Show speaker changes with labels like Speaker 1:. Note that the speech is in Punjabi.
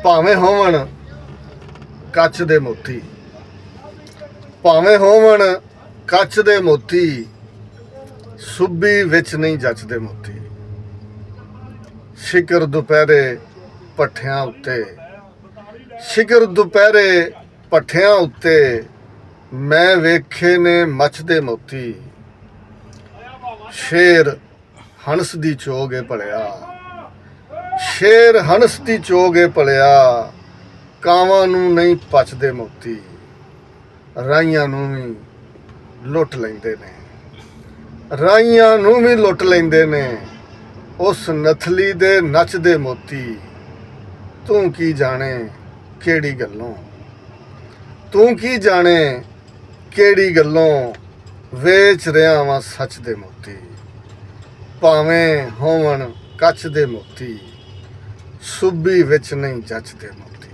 Speaker 1: ਭਾਵੇਂ ਹੋਵਣ ਕੱਚ ਦੇ ਮੋਤੀ, ਭਾਵੇਂ ਹੋਵਣ ਕੱਚ ਦੇ ਮੋਤੀ, ਸੁੱਬੀ ਵਿੱਚ ਨਹੀਂ ਜੱਚਦੇ ਮੋਤੀ। ਸ਼ਿਕਰ ਦੁਪਹਿਰੇ ਭੱਠਿਆਂ ਉੱਤੇ, ਸ਼ਿਕਰ ਦੁਪਹਿਰੇ ਭੱਠਿਆਂ ਉੱਤੇ, ਮੈਂ ਵੇਖੇ ਨੇ ਮੱਚਦੇ ਮੋਤੀ। ਸ਼ੇਰ ਹੰਸ ਦੀ ਚੋਗ ਏ ਭਲਿਆ, ਸ਼ੇਰ ਹੰਸ ਦੀ ਚੋਗ ਏ ਭਲਿਆ, ਕਾਵਾਂ ਨੂੰ ਨਹੀਂ ਪਚਦੇ ਮੋਤੀ। ਰਾਈਆਂ ਨੂੰ ਵੀ ਲੁੱਟ ਲੈਂਦੇ ਨੇ, ਰਾਈਆਂ ਨੂੰ ਵੀ ਲੁੱਟ ਲੈਂਦੇ ਨੇ, ਉਸ ਨਥਲੀ ਦੇ ਨੱਚਦੇ ਮੋਤੀ। ਤੂੰ ਕੀ ਜਾਣੇ ਕਿਹੜੀ ਗੱਲੋਂ, ਤੂੰ ਕੀ ਜਾਣੇ ਕਿਹੜੀ ਗੱਲੋਂ, ਵੇਚ ਰਿਹਾ ਵਾਂ ਸੱਚ ਦੇ ਮੋਤੀ। ਭਾਵੇਂ ਹੋਵਣ ਕੱਚ ਦੇ ਮੋਤੀ, ਸੁੱਬੀ ਵਿੱਚ ਨਹੀਂ ਜੱਚਦੇ ਮੋਤੀ।